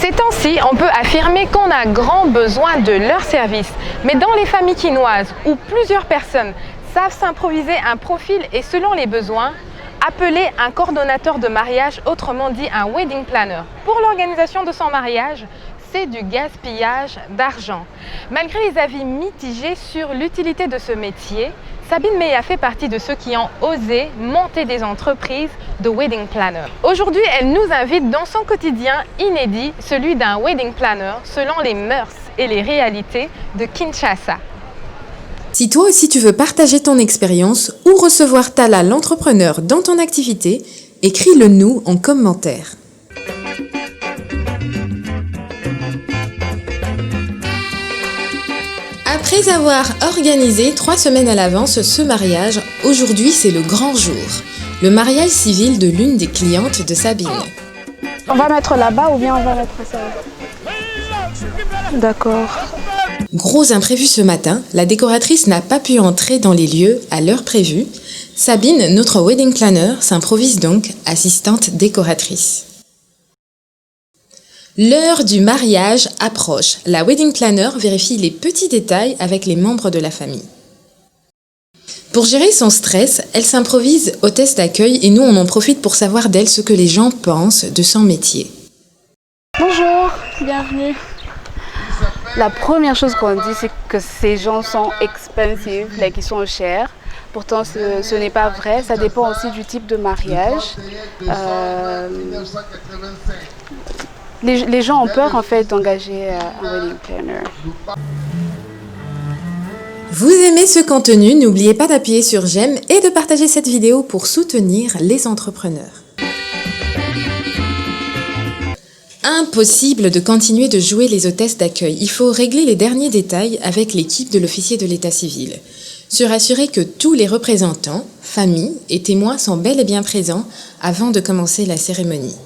Ces temps-ci, on peut affirmer qu'on a grand besoin de leurs services. Mais dans les familles quinoises où plusieurs personnes savent s'improviser un profil et selon les besoins, appeler un coordonnateur de mariage, autrement dit un wedding planner, pour l'organisation de son mariage, c'est du gaspillage d'argent. Malgré les avis mitigés sur l'utilité de ce métier, Sabine Meya fait partie de ceux qui ont osé monter des entreprises de wedding planner. Aujourd'hui, elle nous invite dans son quotidien inédit, celui d'un wedding planner selon les mœurs et les réalités de Kinshasa. Si toi aussi tu veux partager ton expérience ou recevoir Tala l'entrepreneur dans ton activité, écris-le nous en commentaire. Après avoir organisé 3 semaines à l'avance ce mariage, aujourd'hui c'est le grand jour. Le mariage civil de l'une des clientes de Sabine. On va mettre là-bas ou bien on va mettre ça? D'accord. Gros imprévu ce matin, la décoratrice n'a pas pu entrer dans les lieux à l'heure prévue. Sabine, notre wedding planner, s'improvise donc assistante décoratrice. L'heure du mariage approche. La wedding planner vérifie les petits détails avec les membres de la famille. Pour gérer son stress, elle s'improvise hôtesse d'accueil et nous on en profite pour savoir d'elle ce que les gens pensent de son métier. Bonjour, bienvenue. La première chose qu'on dit, c'est que ces gens sont expensive, ils sont chers. Pourtant, ce n'est pas vrai. Ça dépend aussi du type de mariage. Les gens ont peur en fait d'engager un wedding planner. Vous aimez ce contenu? N'oubliez pas d'appuyer sur j'aime et de partager cette vidéo pour soutenir les entrepreneurs. Impossible de continuer de jouer les hôtesses d'accueil. Il faut régler les derniers détails avec l'équipe de l'officier de l'état civil. Se rassurer que tous les représentants, familles et témoins sont bel et bien présents avant de commencer la cérémonie.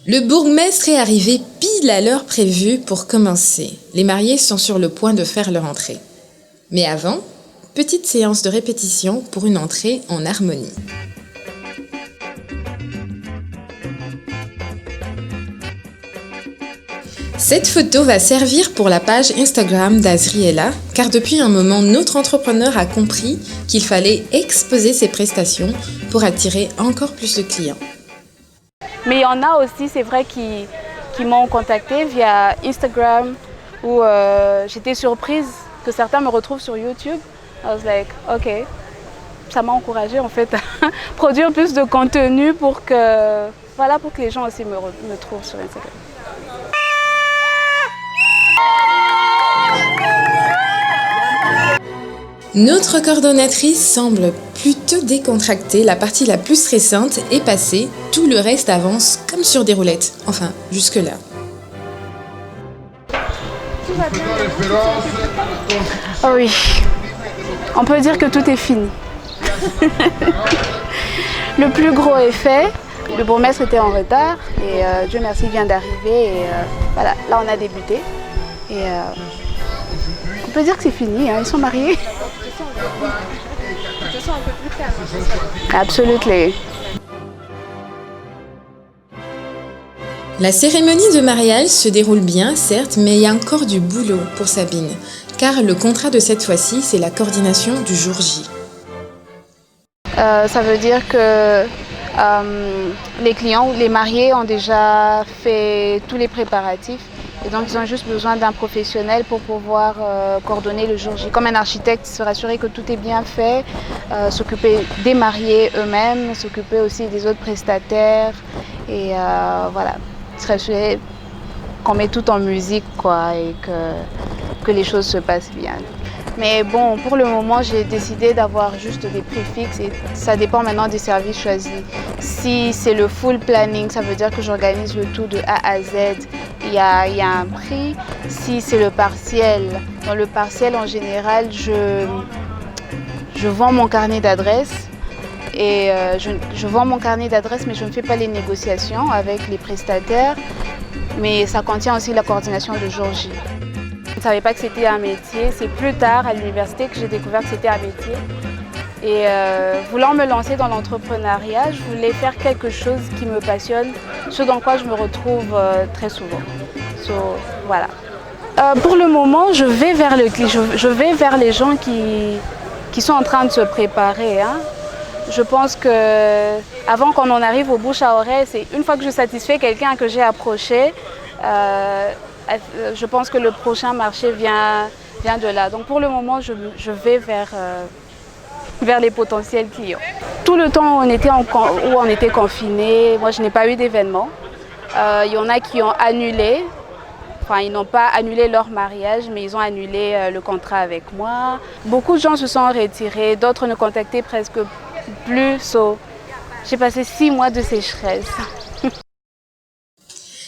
Le bourgmestre est arrivé pile à l'heure prévue pour commencer. Les mariés sont sur le point de faire leur entrée. Mais avant, petite séance de répétition pour une entrée en harmonie. Cette photo va servir pour la page Instagram d'Azriela, car depuis un moment, notre entrepreneur a compris qu'il fallait exposer ses prestations pour attirer encore plus de clients. Mais il y en a aussi, c'est vrai, qui m'ont contacté via Instagram où j'étais surprise que certains me retrouvent sur YouTube. I was like, ok, ça m'a encouragée en fait à produire plus de contenu pour que les gens aussi me trouvent sur Instagram. Notre coordonnatrice semble plutôt décontractée, la partie la plus stressante est passée, tout le reste avance comme sur des roulettes, enfin jusque-là. Oh oui, on peut dire que tout est fini. Le plus gros est fait, le bourgmestre était en retard et Dieu merci vient d'arriver et voilà, là on a débuté. Et on peut dire que c'est fini, hein, ils sont mariés. Je sens un peu plus calme. Absolument. La cérémonie de mariage se déroule bien, certes, mais il y a encore du boulot pour Sabine, car le contrat de cette fois-ci, c'est la coordination du jour J. Ça veut dire que les clients, les mariés ont déjà fait tous les préparatifs. Et donc, ils ont juste besoin d'un professionnel pour pouvoir coordonner le jour J. Comme un architecte, se rassurer que tout est bien fait, s'occuper des mariés eux-mêmes, s'occuper aussi des autres prestataires et voilà, se rassurer qu'on met tout en musique quoi, et que les choses se passent bien. Mais bon, pour le moment, j'ai décidé d'avoir juste des prix fixes et ça dépend maintenant des services choisis. Si c'est le full planning, ça veut dire que j'organise le tout de A à Z. Il y a un prix. Si c'est le partiel, dans le partiel en général, je vends mon carnet d'adresses. Et je vends mon carnet d'adresses, mais je ne fais pas les négociations avec les prestataires. mais ça contient aussi la coordination de jour J. Je ne savais pas que c'était un métier, c'est plus tard à l'université que j'ai découvert que c'était un métier. Et voulant me lancer dans l'entrepreneuriat, je voulais faire quelque chose qui me passionne, ce dans quoi je me retrouve très souvent. Voilà. Pour le moment, je vais vers les gens qui sont en train de se préparer. Hein. Je pense qu'avant qu'on en arrive au bouche à oreille, c'est une fois que je satisfais quelqu'un que j'ai approché, je pense que le prochain marché vient de là. Donc pour le moment, je vais vers les potentiels clients. Tout le temps où on était confinés, moi je n'ai pas eu d'événement. Il y en a qui ont annulé. Enfin, ils n'ont pas annulé leur mariage, mais ils ont annulé le contrat avec moi. Beaucoup de gens se sont retirés, d'autres ne contactaient presque plus. J'ai passé 6 mois de sécheresse.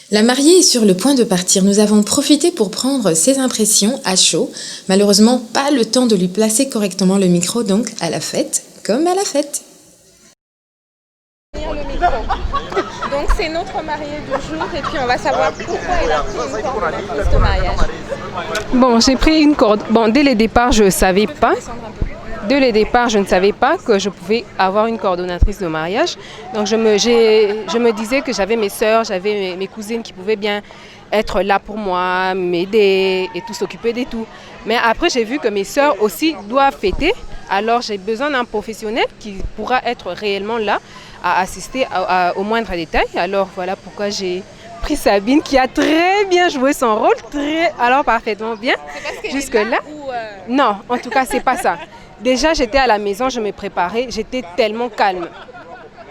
La mariée est sur le point de partir. Nous avons profité pour prendre ses impressions à chaud. Malheureusement, pas le temps de lui placer correctement le micro, donc à la fête, comme à la fête. Donc c'est notre mariée du jour et puis on va savoir pourquoi elle a pris une coordonnatrice de mariage. Bon, j'ai pris une corde. Bon, dès le départ, je ne savais pas. Dès le départ, je ne savais pas que je pouvais avoir une coordonnatrice de mariage. Donc je me disais que j'avais mes sœurs, j'avais mes cousines qui pouvaient bien être là pour moi, m'aider et tout, s'occuper de tout. Mais après, j'ai vu que mes sœurs aussi doivent fêter. Alors j'ai besoin d'un professionnel qui pourra être réellement là à assister au moindre détail. Alors voilà pourquoi j'ai pris Sabine qui a très bien joué son rôle, alors parfaitement bien. Jusque-là. Non, en tout cas, c'est pas ça. Déjà, j'étais à la maison, je me préparais, j'étais tellement calme.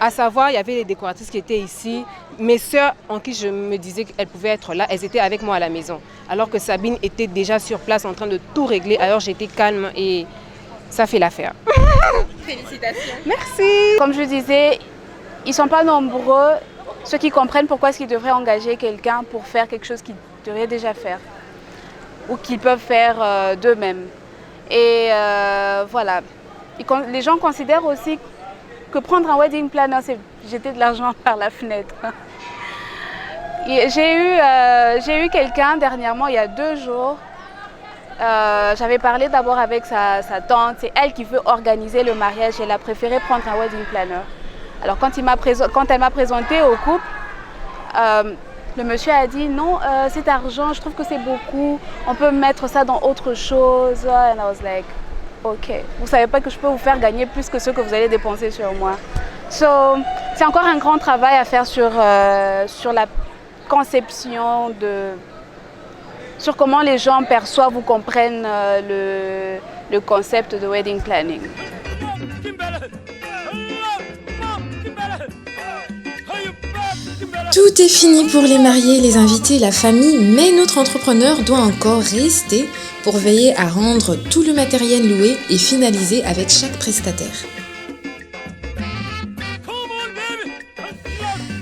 À savoir, il y avait les décoratrices qui étaient ici. Mes sœurs, en qui je me disais qu'elles pouvaient être là, elles étaient avec moi à la maison. Alors que Sabine était déjà sur place en train de tout régler. Alors j'étais calme et ça fait l'affaire. Félicitations. Merci. Comme je disais, ils ne sont pas nombreux ceux qui comprennent pourquoi est-ce qu'ils devraient engager quelqu'un pour faire quelque chose qu'ils devraient déjà faire ou qu'ils peuvent faire d'eux-mêmes. Et voilà. Les gens considèrent aussi que prendre un wedding planner, c'est jeter de l'argent par la fenêtre. J'ai eu quelqu'un dernièrement, il y a 2 jours. J'avais parlé d'abord avec sa tante, c'est elle qui veut organiser le mariage. Elle a préféré prendre un wedding planner. Alors quand elle m'a présenté au couple, le monsieur a dit non, cet argent, je trouve que c'est beaucoup, on peut mettre ça dans autre chose. And I was like, ok, vous savez pas que je peux vous faire gagner plus que ce que vous allez dépenser sur moi. C'est encore un grand travail à faire sur la conception sur comment les gens perçoivent ou comprennent le concept de wedding planning. Tout est fini pour les mariés, les invités, la famille, mais notre entrepreneur doit encore rester pour veiller à rendre tout le matériel loué et finalisé avec chaque prestataire.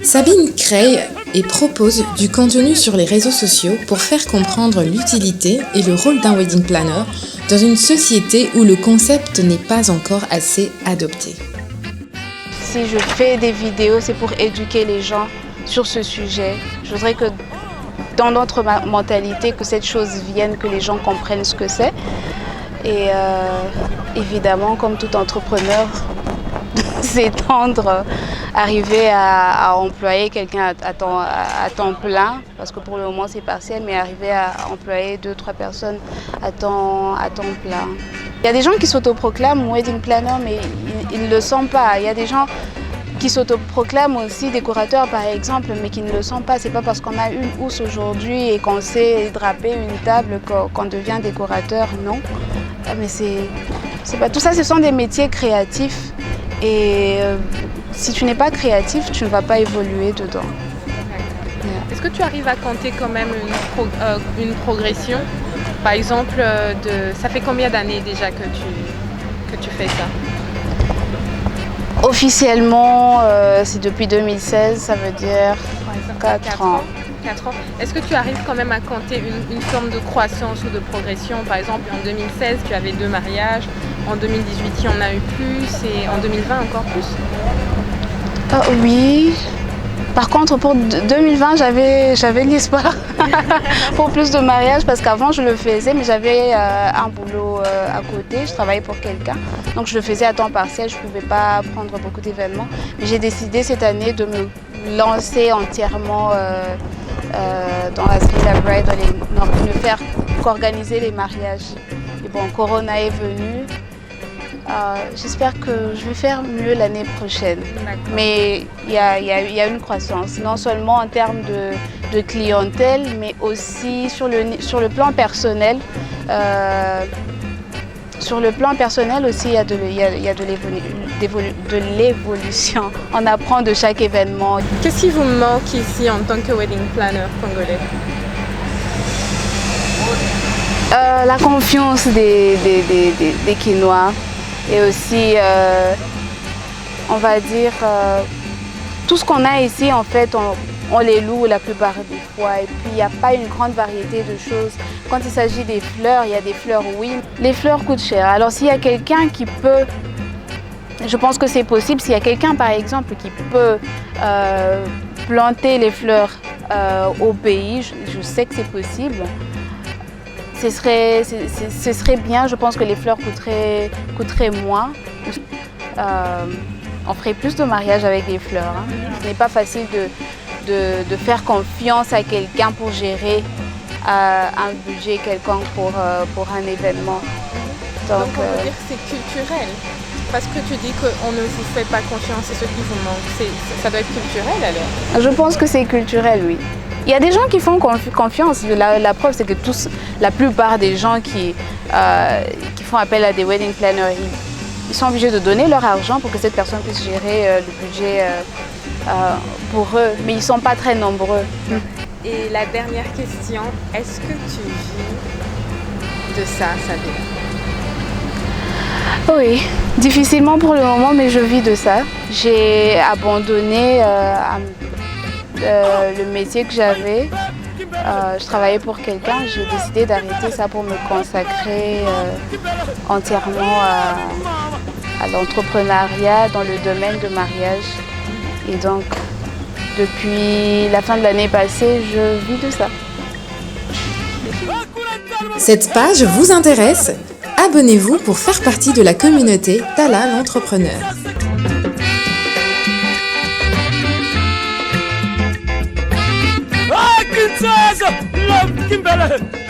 Sabine crée et propose du contenu sur les réseaux sociaux pour faire comprendre l'utilité et le rôle d'un wedding planner dans une société où le concept n'est pas encore assez adopté. Si je fais des vidéos, c'est pour éduquer les gens sur ce sujet. Je voudrais que dans notre mentalité, que cette chose vienne, que les gens comprennent ce que c'est. Et évidemment, comme tout entrepreneur, s'étendre, arriver à employer quelqu'un à temps plein, parce que pour le moment c'est partiel, mais arriver à employer 2-3 personnes à temps plein. Il y a des gens qui s'autoproclament wedding planner, mais ils ne le sont pas. Il y a des gens qui s'autoproclament aussi décorateurs par exemple, mais qui ne le sont pas. C'est pas parce qu'on a une housse aujourd'hui et qu'on sait draper une table qu'on devient décorateur, non. Mais c'est pas tout ça, ce sont des métiers créatifs. Et si tu n'es pas créatif, tu ne vas pas évoluer dedans. Est-ce que tu arrives à compter quand même une progression? Par exemple, ça fait combien d'années déjà que tu fais ça? Officiellement, c'est depuis 2016, ça veut dire 4 ans. 4 ans. Est-ce que tu arrives quand même à compter une forme de croissance ou de progression? Par exemple, en 2016, tu avais 2 mariages. En 2018, il y en a eu plus et en 2020 encore plus. Oui, Par contre, pour 2020, j'avais de l'espoir pour plus de mariages parce qu'avant, je le faisais, mais j'avais un boulot à côté. Je travaillais pour quelqu'un. Donc, je le faisais à temps partiel. Je ne pouvais pas prendre beaucoup d'événements. Mais j'ai décidé cette année de me lancer entièrement dans la Street Life Bride, ne faire qu'organiser les mariages. Et bon, Corona est venu. J'espère que je vais faire mieux l'année prochaine. Mais il y a une croissance, non seulement en termes de clientèle, mais aussi sur le plan personnel. Sur le plan personnel aussi, il y a de l'évolution. On apprend de chaque événement. Qu'est-ce qui vous manque ici en tant que wedding planner congolais? La confiance des Kinois. Et aussi, on va dire, tout ce qu'on a ici, en fait, on les loue la plupart des fois. Et puis, il n'y a pas une grande variété de choses. Quand il s'agit des fleurs, il y a des fleurs, oui. Les fleurs coûtent cher. Alors, s'il y a quelqu'un qui peut, je pense que c'est possible, s'il y a quelqu'un, par exemple, qui peut planter les fleurs au pays, je sais que c'est possible. Ce serait bien, je pense que les fleurs coûteraient moins. On ferait plus de mariages avec des fleurs. Hein. Ce n'est pas facile de faire confiance à quelqu'un pour gérer un budget quelconque pour un événement. Donc on veut dire que c'est culturel. Parce que tu dis qu'on ne vous fait pas confiance, c'est ce qui vous manque. Ça doit être culturel alors? Je pense que c'est culturel, oui. Il y a des gens qui font confiance. La preuve, c'est que la plupart des gens qui font appel à des wedding planners, ils sont obligés de donner leur argent pour que cette personne puisse gérer le budget pour eux. Mais ils ne sont pas très nombreux. Et la dernière question, est-ce que tu vis de ça, Sabine? Oui, difficilement pour le moment, mais je vis de ça. J'ai abandonné le métier que j'avais. Je travaillais pour quelqu'un, j'ai décidé d'arrêter ça pour me consacrer entièrement à l'entrepreneuriat dans le domaine de mariage. Et donc, depuis la fin de l'année passée, je vis de ça. Cette page vous intéresse? Abonnez-vous pour faire partie de la communauté Tala l'entrepreneur. Love Kimbele!